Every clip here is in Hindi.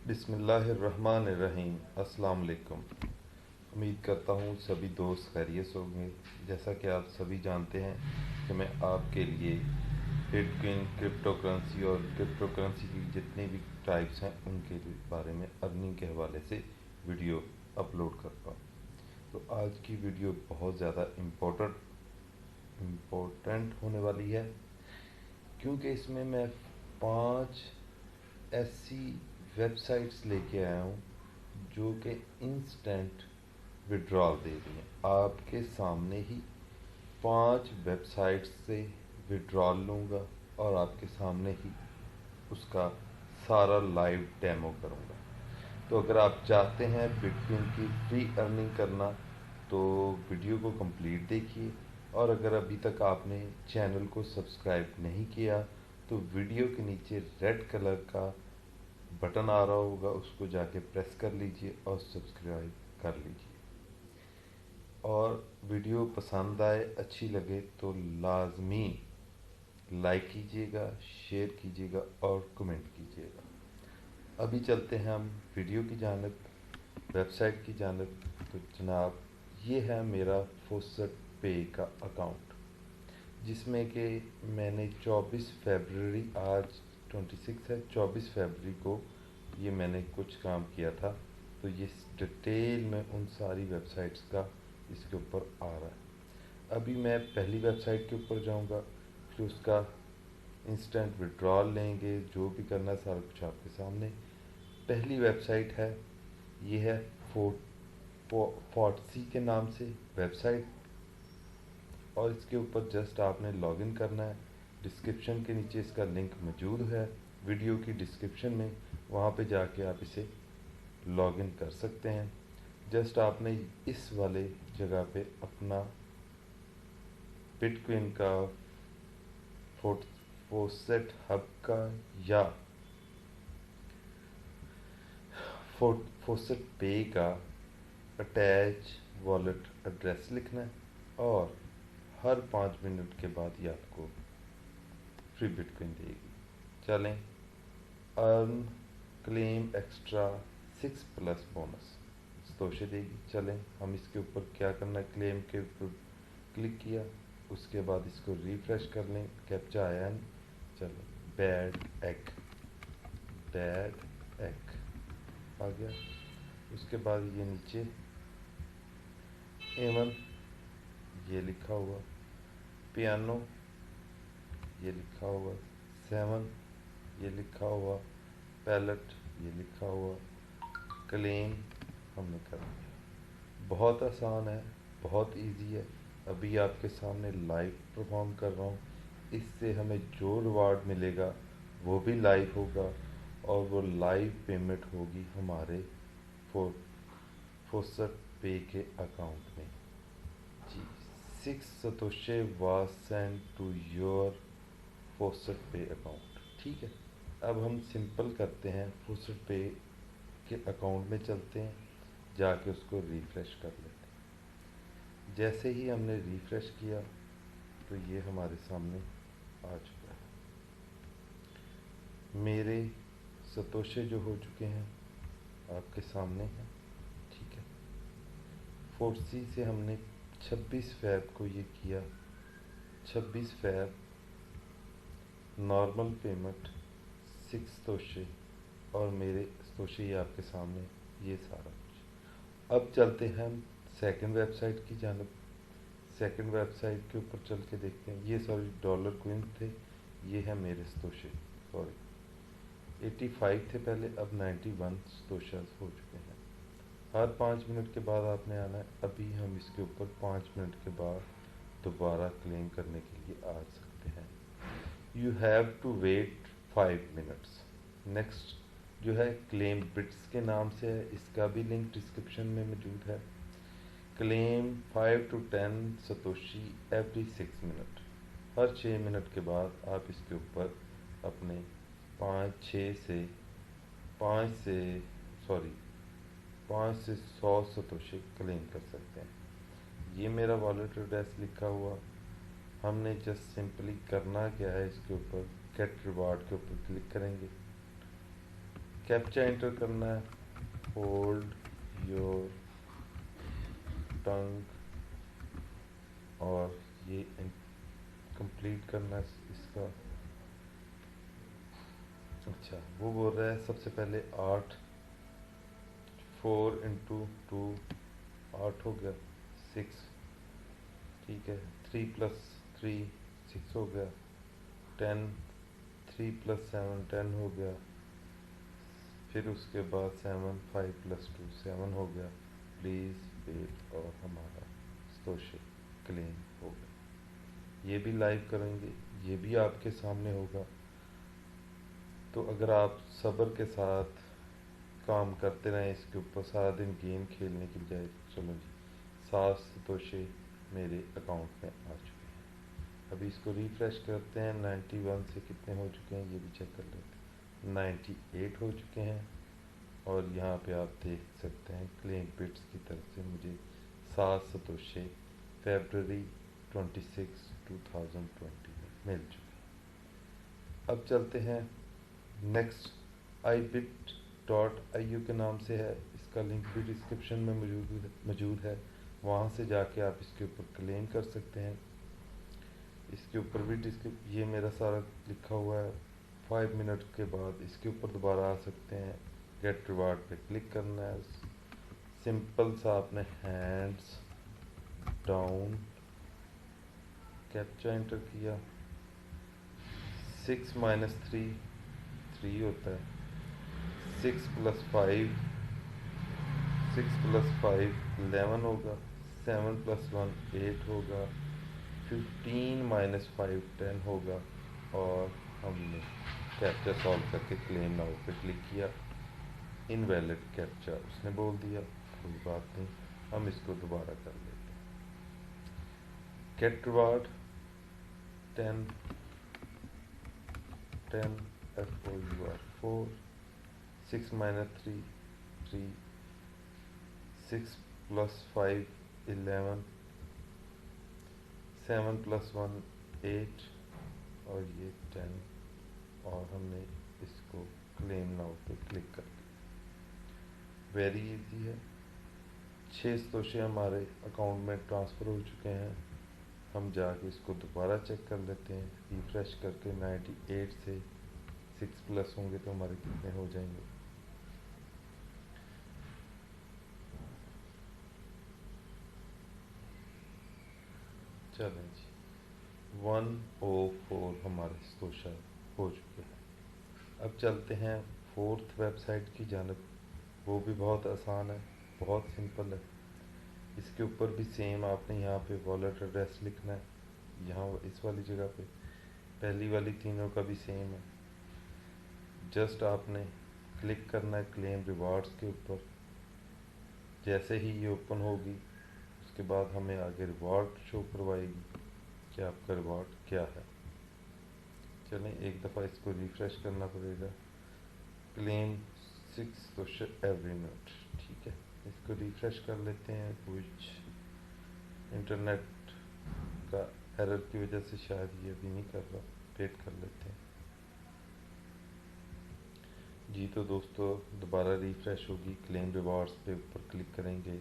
बिस्मिल्लाहिर्रहमानिर्रहीम। अस्सलाम वालेकुम। उम्मीद करता हूँ सभी दोस्त खैरियत होंगे। जैसा कि आप सभी जानते हैं कि मैं आपके लिए बिटकॉइन, क्रिप्टो करेंसी और क्रिप्टो करेंसी की जितनी भी टाइप्स हैं उनके बारे में अर्निंग के हवाले से वीडियो अपलोड करता हूँ। तो आज की वीडियो बहुत ज़्यादा इम्पोर्टेंट होने वाली है, क्योंकि इसमें मैं 5 ऐसी वेबसाइट्स लेके आया हूँ जो कि इंस्टेंट विड्रॉल दे रही हैं। आपके सामने ही 5 वेबसाइट्स से विड्रॉल लूँगा और आपके सामने ही उसका सारा लाइव डेमो करूँगा। तो अगर आप चाहते हैं बिटकॉइन की फ्री अर्निंग करना तो वीडियो को कंप्लीट देखिए, और अगर अभी तक आपने चैनल को सब्सक्राइब नहीं किया तो वीडियो के नीचे रेड कलर का बटन आ रहा होगा, उसको जाके प्रेस कर लीजिए और सब्सक्राइब कर लीजिए। और वीडियो पसंद आए, अच्छी लगे तो लाजमी लाइक कीजिएगा, शेयर कीजिएगा और कमेंट कीजिएगा। अभी चलते हैं हम वीडियो की जानिब, वेबसाइट की जानिब। तो जनाब, ये है मेरा फॉसेट पे का अकाउंट, जिसमें कि मैंने 24 फरवरी, आज 26 है, 24 फरवरी को ये मैंने कुछ काम किया था। तो ये डिटेल में उन सारी वेबसाइट्स का इसके ऊपर आ रहा है। अभी मैं पहली वेबसाइट के ऊपर जाऊंगा, फिर उसका इंस्टेंट विड्रॉल लेंगे, जो भी करना है सारा कुछ आपके सामने। पहली वेबसाइट है, ये है फोर्टसी के नाम से वेबसाइट, और इसके ऊपर जस्ट आपने लॉगिन करना है। डिस्क्रिप्शन के नीचे इसका लिंक मौजूद है, वीडियो की डिस्क्रिप्शन में, वहाँ पे जाके आप इसे लॉगिन कर सकते हैं। जस्ट आपने इस वाले जगह पे अपना बिटकॉइन का फॉसेट हब का या फॉसेट पे का अटैच वॉलेट एड्रेस लिखना है, और हर 5 मिनट के बाद ये आपको फ्री बिटकॉइन देगी। चलें, अर्न क्लेम एक्स्ट्रा 6+ बोनस सतोशे देगी। चलें, हम इसके ऊपर क्या करना है, क्लेम के ऊपर क्लिक किया, उसके बाद इसको रिफ्रेश कर लें। कैप्चा आया नहीं, चलें, बैड एग आ गया। उसके बाद ये नीचे एवन ये लिखा हुआ, पियानो ये लिखा हुआ, 7 ये लिखा हुआ, पैलेट ये लिखा हुआ, क्लेम हमने कर दिया। बहुत आसान है, बहुत इजी है। अभी आपके सामने लाइव परफॉर्म कर रहा हूँ। इससे हमें जो रिवार्ड मिलेगा वो भी लाइव होगा, और वो लाइव पेमेंट होगी हमारे फॉसेट पे के अकाउंट में। जी, 6 satoshi was send to your faucet pay account. ठीक है, अब हम सिंपल करते हैं, फॉसेट पे के अकाउंट में चलते हैं, जाके उसको रिफ़्रेश कर लेते हैं। जैसे ही हमने रिफ़्रेश किया तो ये हमारे सामने आ चुका है। मेरे सतोशे जो हो चुके हैं आपके सामने हैं। ठीक है, फोर्सी से हमने 26 फरवरी को ये किया, 26 फरवरी नॉर्मल पेमेंट 6 सतोशे, और मेरे सतोशे ये आपके सामने, ये सारा कुछ। अब चलते हैं हम सेकंड वेबसाइट की जानब। सेकंड वेबसाइट के ऊपर चल के देखते हैं। ये सॉरी डॉलर क्विन थे, ये है मेरे सतोशे। सॉरी 85 थे पहले, अब 91 सतोशा हो चुके हैं। हर 5 मिनट के बाद आपने आना है। अभी हम इसके ऊपर 5 मिनट के बाद दोबारा क्लेम करने के लिए आ सकते हैं। You have to wait 5 minutes. Next जो है क्लेम बिट्स के नाम से है, इसका भी लिंक डिस्क्रिप्शन में मौजूद है। Claim 5 to 10 Satoshi every 6 minute. Her 6 minute के बाद आप इसके ऊपर अपने 5 से 100 सतोशी क्लेम कर सकते हैं। ये मेरा वॉलेट एड्रेस लिखा हुआ। हमने जस्ट सिंपली करना क्या है, इसके ऊपर गेट रिवार्ड के ऊपर क्लिक करेंगे। कैप्चा एंटर करना है, होल्ड योर टंग, और ये कंप्लीट करना है इसका। अच्छा, वो बोल रहा है सबसे पहले 8, 4 इंटू 2 8 हो गया, 6, ठीक है। 3 प्लस 3 6 हो गया, 10, 3 प्लस 7 10 हो गया, फिर उसके बाद 7, 5 प्लस 2 7 हो गया। प्लीज़ वेट, और हमारा स्टोशे क्लेम हो गया। ये भी लाइव करेंगे, ये भी आपके सामने होगा। तो अगर आप सब्र के साथ काम करते रहें इसके ऊपर, सारा दिन गेम खेलने की बजाय, चलो जी 7 सतोशे मेरे अकाउंट में आ चुके हैं। अभी इसको रिफ्रेश करते हैं, 91 से कितने हो चुके हैं ये भी चेक कर लेते हैं। 98 हो चुके हैं, और यहाँ पे आप देख सकते हैं क्लेम बिट्स की तरफ से मुझे 7 सतोशे फरवरी 26, 2020 में मिल चुके हैं। अब चलते हैं नेक्स्ट, ibit.io के नाम से है, इसका लिंक भी डिस्क्रिप्शन में मौजूद है। वहाँ से जाके आप इसके ऊपर क्लेम कर सकते हैं। इसके ऊपर भी ये मेरा सारा लिखा हुआ है। 5 मिनट के बाद इसके ऊपर दोबारा आ सकते हैं, गेट रिवार्ड पे क्लिक करना है। सिंपल सा आपने हैंड्स डाउन कैप्चा एंटर किया, 6 माइनस 3 3 होता है, 6 प्लस 5 11 होगा, 7 प्लस 1 8 होगा, 15 माइनस 5 10 होगा, और हमने कैप्चा सॉल्व करके क्लेम नाउ पे क्लिक किया। इनवैलिड कैप्चा उसने बोल दिया, कोई बात नहीं, हम इसको दोबारा कर लेते हैं। Get reward 10 10 FOUR 4, 6 minus 3 3, 6 plus 5 11, 7 plus 1 8, और ये 10, और हमने इसको क्लेम नाउ पे क्लिक कर दिया। वेरी इजी है। 6 सतोशे हमारे अकाउंट में ट्रांसफ़र हो चुके हैं। हम जाके इसको दोबारा चेक कर लेते हैं, रिफ्रेश करके 98 से 6 प्लस होंगे तो हमारे कितने हो जाएंगे। चलें जी, 104 हमारे सतोशा हो चुके हैं। अब चलते हैं फोर्थ वेबसाइट की जानब। वो भी बहुत आसान है, बहुत सिंपल है। इसके ऊपर भी सेम आपने यहाँ पे वॉलेट एड्रेस लिखना है, यहाँ इस वाली जगह पे। पहली वाली तीनों का भी सेम है। जस्ट आपने क्लिक करना है क्लेम रिवार्ड्स के ऊपर। जैसे ही ये ओपन होगी उसके बाद हमें आगे रिवार्ड शो करवाएगी कि आपका रिवार्ड क्या है। चलें एक दफ़ा इसको रिफ़्रेश करना पड़ेगा। क्लेम 6 क्वेश्चन एवरी मिनट, ठीक है। इसको रिफ़्रेश कर लेते हैं, कुछ इंटरनेट का एरर की वजह से शायद ये भी नहीं कर रहा, वेट कर लेते हैं जी। तो दोस्तों दोबारा रिफ़्रेश होगी, क्लेम रिवार्ड्स पे ऊपर क्लिक करेंगे,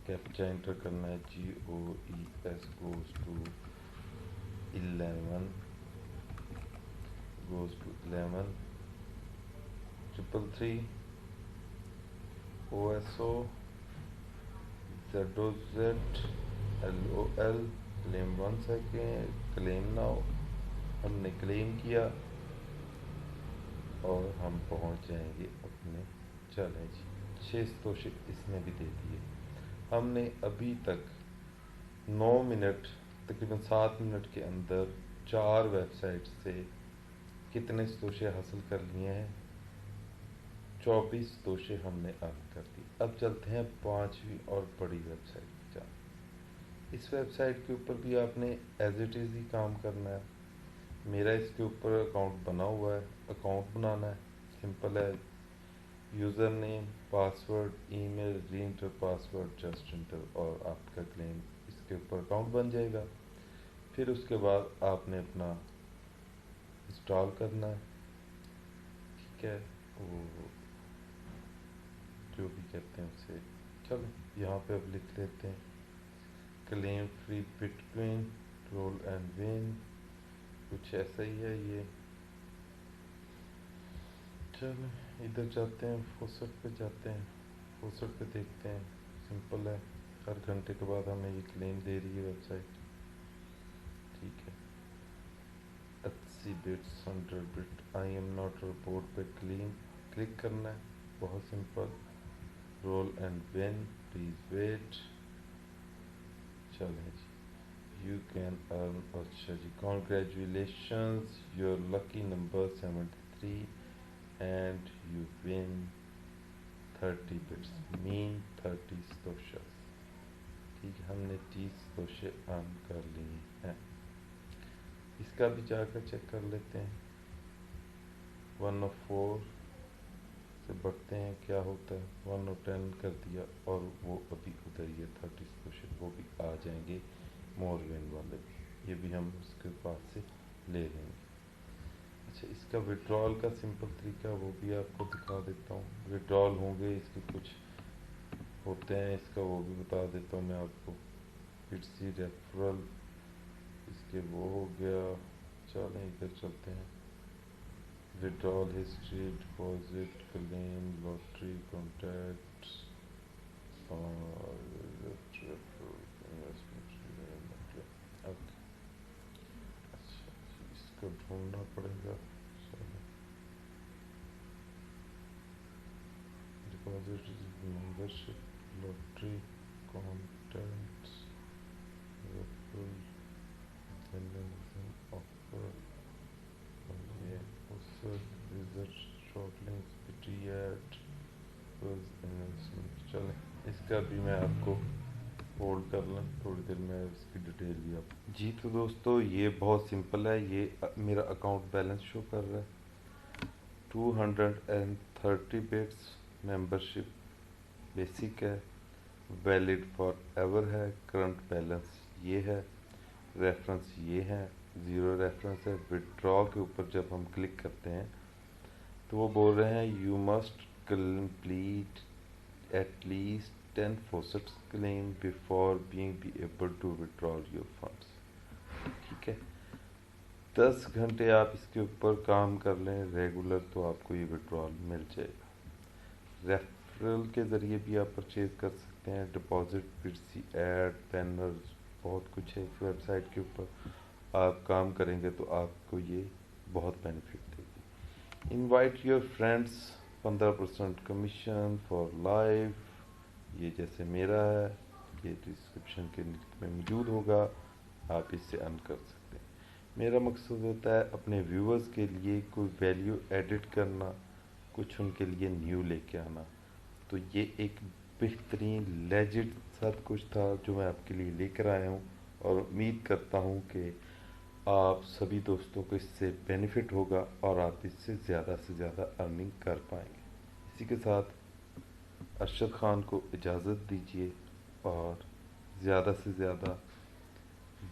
कैप्चा एंटर करना है, GOES goes to 11 goes to 11 333 OSO ZOZ LOL claim 1 second, claim now. हमने क्लेम किया और हम पहुंच जाएंगे अपने चैलेंज। 6 तोशे इसने भी दे दिए। हमने अभी तक 9 मिनट, तकरीबन 7 मिनट के अंदर 4 वेबसाइट से कितने सतोशे हासिल कर लिए हैं? 24 सतोशे हमने अर्न कर दी। अब चलते हैं 5वीं और बड़ी वेबसाइट की जान। इस वेबसाइट के ऊपर भी आपने एज इट इज़ ही काम करना है। मेरा इसके ऊपर अकाउंट बना हुआ है, अकाउंट बनाना है, सिंपल है। User name, password, email, re-enter password, just enter, और आपका क्लेम इसके ऊपर अकाउंट बन जाएगा। फिर उसके बाद आपने अपना इंस्टॉल करना है, ठीक है। वो जो भी कहते हैं उसे। चलो यहाँ पे अब लिख लेते हैं claim free bitcoin roll and win, कुछ ऐसा ही है ये। चलो इधर जाते हैं, फोसट पे जाते हैं, फोसट पे देखते हैं। सिंपल है, हर घंटे के बाद हमें ये क्लेम दे रही है वेबसाइट। ठीक है, 80 bits 100 bit, I am not report पे क्लिक करना है, बहुत simple. Roll and win, please wait. चलें जी, यू कैन अर्न, अच्छा जी, congratulations, your lucky number 73 and you win 30 bits mean 30 satoshis. ठीक है, हमने 30 स्टोशे अर्न कर लिए हैं। इसका भी जाकर चेक कर लेते हैं। 104 से बढ़ते हैं, क्या होता है, 110 कर दिया और वो अभी उधर ही है 30 क्वेश्चन, वो भी आ जाएंगे मोर विन वाले भी, ये भी हम उसके पास से ले लेंगे। अच्छा, इसका विड्रॉल का सिंपल तरीका वो भी आपको दिखा देता हूँ। विड्रॉल होंगे इसके कुछ होते हैं, इसका वो भी बता देता हूँ मैं आपको। इट्स रेफरल, इसके वो हो गया। चलें इधर चलते हैं, withdrawal history, deposit, claim, lottery, contacts, investment। Okay, अच्छा इसको ढूंढना पड़ेगा। Deposit, membership, lottery, contacts, offer, ये उससे result, short link, PT ad, investment. चलें इसका भी मैं आपको होल्ड कर लें, थोड़ी देर में इसकी डिटेल भी आप जी। तो दोस्तों ये बहुत सिंपल है, ये मेरा अकाउंट बैलेंस शो कर रहा है। 230 बिट्स मेंबरशिप बेसिक है, वैलिड फॉर एवर है, करंट बैलेंस ये है, रेफरेंस ये है, ज़ीरो रेफरेंस है। विड्रॉ के ऊपर जब हम क्लिक करते हैं तो वो बोल रहे हैं you must complete at least 10 faucets claim before being be able to withdraw your funds। ठीक है, 10 घंटे आप इसके ऊपर काम कर लें रेगुलर तो आपको ये विड्रॉल मिल जाएगा। रेफरल के ज़रिए भी आप परचेज कर सकते हैं, डिपॉजिट, पीसी एड, बैनर्स, बहुत कुछ है इस वेबसाइट के ऊपर। आप काम करेंगे तो आपको ये बहुत बेनिफिट देगी। Invite your friends, 15% commission for life, ये जैसे मेरा है, ये डिस्क्रिप्शन के लिंक में मौजूद होगा, आप इससे अर्न कर सकते हैं। मेरा मकसद होता है अपने व्यूअर्स के लिए कोई वैल्यू एडिट करना, कुछ उनके लिए न्यू लेके आना। तो ये एक बेहतरीन लेजिट सब कुछ था जो मैं आपके लिए लेकर आया हूँ, और उम्मीद करता हूँ कि आप सभी दोस्तों को इससे बेनिफिट होगा और आप इससे ज़्यादा से ज़्यादा अर्निंग कर पाएंगे। इसी के साथ अरशद ख़ान को इजाज़त दीजिए, और ज़्यादा से ज़्यादा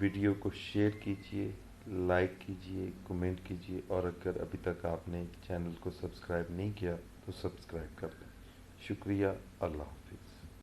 वीडियो को शेयर कीजिए, लाइक कीजिए, कमेंट कीजिए, और अगर अभी तक आपने चैनल को सब्सक्राइब नहीं किया तो सब्सक्राइब कर लें। शुक्रिया, अल्लाह हाफ़िज़।